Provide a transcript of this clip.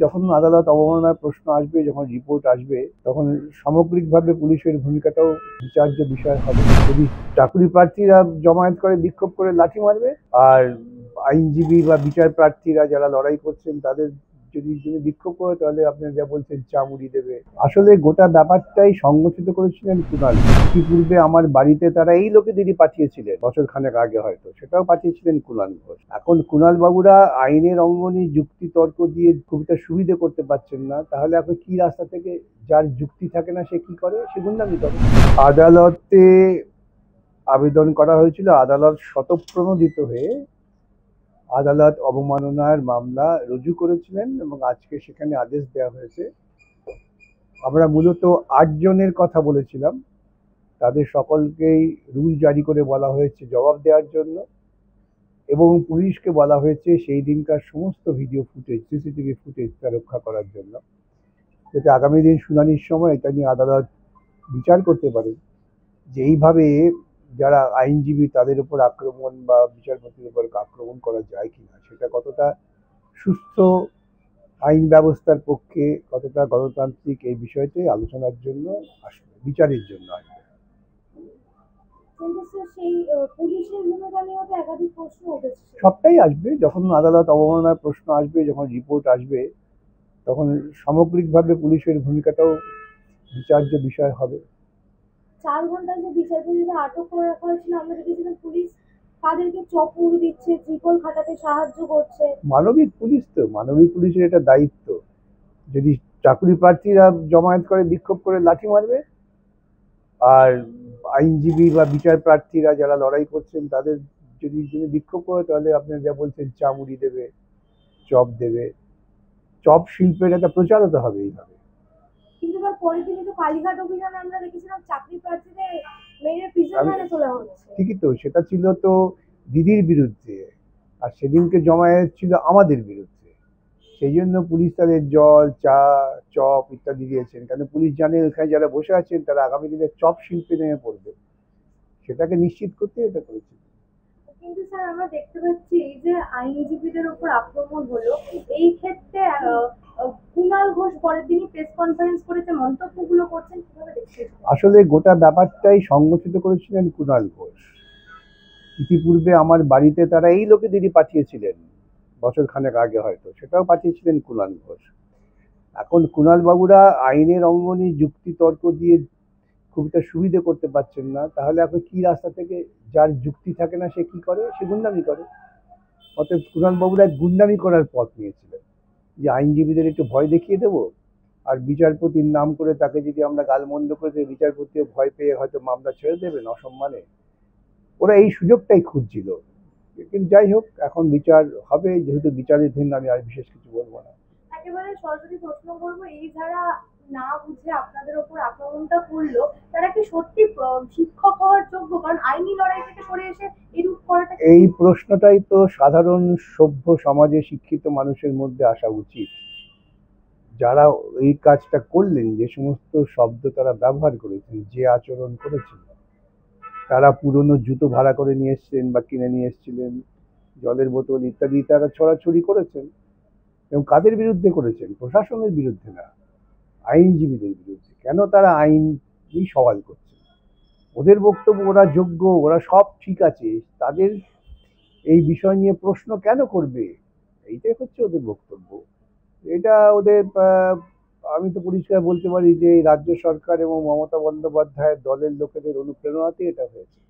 যখন আদালত অবমাননার প্রশ্ন আসবে, যখন রিপোর্ট আসবে, তখন সামগ্রিকভাবে পুলিশের ভূমিকাটাও বিচার্য বিষয় হবে। যদি চাকরি প্রার্থীরা জমায়েত করে বিক্ষোভ করে লাঠি মারবে, আর আইনজীবী বা বিচার প্রার্থীরা যারা লড়াই করছেন তাদের যদি বিক্ষোভ করে, তাহলে আপনারা যা বলছেন চামুড়ি দেবে। আসলে গোটা ব্যাপারটাই সংগঠিত করেছিলেন কুণাল। ইতিপূর্বে আমার বাড়িতে তারা এই লোকেদেরই পাঠিয়েছিলেন, বছর খানেক আগে হয়তো সেটাও পাঠিয়েছিলেন কুণাল ঘোষ। এখন কুণাল বাবুরা আইনের অঙ্গনে যুক্তি তর্ক দিয়ে খুবটা সুবিধে করতে পারছেন না, তাহলে এখন কি রাস্তা থেকে, যার যুক্তি থাকে না সে কি করে, সে গুন্ডামি করে। আদালতে আবেদন করা হয়েছিল, আদালত স্বতঃপ্রণোদিত হয়ে আদালত অবমাননার মামলা রুজু করেছিলেন এবং আজকে সেখানে আদেশ দেওয়া হয়েছে। আমরা মূলত ৮ জনের কথা বলেছিলাম, তাদের সকলকেই রুল জারি করে বলা হয়েছে জবাব দেওয়ার জন্য, এবং পুলিশকে বলা হয়েছে সেই দিনকার সমস্ত ভিডিও ফুটেজ, সিসিটিভি ফুটেজটা রক্ষা করার জন্য, যাতে আগামী দিন শুনানির সময় এটা নিয়ে আদালত বিচার করতে পারে যে এইভাবে যারা আইনজীবী তাদের উপর আক্রমণ বা বিচারপতির উপর আক্রমণ করা যায় কিনা, সেটা কতটা সুস্থ আইন ব্যবস্থার পক্ষে, কতটা গণতান্ত্রিক, এই বিষয়টাই আলোচনার জন্য আসবে, বিচারের জন্য আসবে। সবটাই আসবে, যখন আদালত অবমাননার প্রশ্ন আসবে, যখন রিপোর্ট আসবে, তখন সামগ্রিকভাবে পুলিশের ভূমিকাটাও বিচার্য বিষয় হবে। 4 ঘন্টা যে বিচারপতিদের আটক করে রাখা হয়েছিল, আমরা দেখেছিলাম পুলিশ তাদেরকে চপুর দিচ্ছে, ত্রিপল খাটাতে সাহায্য করছে। মানবিক পুলিশ তো, মানবিক পুলিশের এটা দায়িত্ব। যদি চাকরি প্রার্থীরা জমায়েত করে বিক্ষোভ করে লাঠি মারবে, আর আইনজীবী বা বিচার প্রার্থীরা যারা লড়াই করছেন তাদের যদি বিক্ষোভ করে, তাহলে আপনারা যা বলছেন চামুড়ি দেবে, চপ দেবে। চপ শিল্পের একটা প্রচারতা হবে এইভাবে। কিন্তু তার পরের দিনই তো কালীঘাট অভিযানে আমরা দেখেছিলাম চাকরি প্রার্থীদের মেরে প্রিজন ভ্যানে তোলা হচ্ছে। ঠিকই তো, সেটা ছিল তো দিদির বিরুদ্ধে, আর সেদিনকে জমায়েত ছিল আমাদের বিরুদ্ধে। সেই জন্য পুলিশ তাদের জল, চা, চপ ইত্যাদি দিয়েছেন, কারণ পুলিশ জানে ওখানে যারা বসে আছেন তারা আগামী দিনে চপ শিল্পে নেমে পড়বে, সেটাকে নিশ্চিত করতে এটা করেছে। কিন্তু স্যার আমরা দেখতে পাচ্ছি এই যে আইনজীবীদের উপর আক্রমণ হলো, এই ক্ষেত্রে কুণাল ঘোষ পরের দিনই প্রেস কনফারেন্স করেছে, মন্তব্যগুলো করছেন, কিভাবে দেখছেন? আসলে গোটা ব্যাপারটাই সংগঠিত করেছিলেন কুণাল ঘোষ। ইতিপূর্বে আমার বাড়িতে তারা এই লোকেদেরই পাঠিয়েছিলেন, বছর খানেক আগে হয়তো সেটাও পাঠিয়েছিলেন কুণাল ঘোষ। এখন কুণাল বাবুরা আইনের অঙ্গনে যুক্তি তর্ক দিয়ে খুবটা সুবিধে করতে পারছেন না, তাহলে এখন কি রাস্তা থেকে, যার যুক্তি থাকে না সে কি করে, সে গুন্ডামি করে। অতএব কুণাল বাবুরা গুন্ডামি করার পথ নিয়েছিলেন, যে আইনজীবীদের একটু ভয় দেখিয়ে দেবো, আর বিচারপতির নাম করে তাকে যদি আমরা গালমন্দ করে দিই, বিচারপতিও ভয় পেয়ে হয়তো মামলা ছেড়ে দেবেন অসম্মানে। ওরা এই সুযোগটাই খুঁজছিল। কিন্তু যাই হোক, এখন বিচার হবে, যেহেতু বিচারের দিন আমি আর বিশেষ কিছু বলবো না। একেবারে সরাসরি প্রশ্ন করবো, এই যারা না বুঝে আপনাদের উপর আক্রমণটা করলো, তারা কি সত্যি শিক্ষক হওয়ার যোগ্য? কারণ আইনি লড়াই থেকে সরে এসে এরূপ করাটা, এই প্রশ্নটাই তো সাধারণ সভ্য সমাজে শিক্ষিত মানুষের মধ্যে আসা উচিত। যারা এই কাজটা করলেন, যে সমস্ত শব্দ তারা ব্যবহার করেছেন, যে আচরণ করেছেন, তারা পুরনো জুতো ভাড়া করে নিয়ে এসছেন বা কিনে নিয়ে এসছিলেন, জলের বোতল ইত্যাদি তারা ছড়াছড়ি করেছেন, এবং কাদের বিরুদ্ধে করেছেন? প্রশাসনের বিরুদ্ধে না, আইনজীবীদের বিরুদ্ধে। কেন তারা আইনই সওয়াল করছেন? ওদের বক্তব্য ওরা যোগ্য, ওরা সব ঠিক আছে, তাদের এই বিষয় নিয়ে প্রশ্ন কেন করবে, এইটাই হচ্ছে ওদের বক্তব্য। এটা ওদের আমি তো পরিষ্কার বলতে পারি যে রাজ্য সরকার এবং মমতা বন্দ্যোপাধ্যায়ের দলের লোকেদের অনুপ্রেরণাতেই এটা হয়েছে।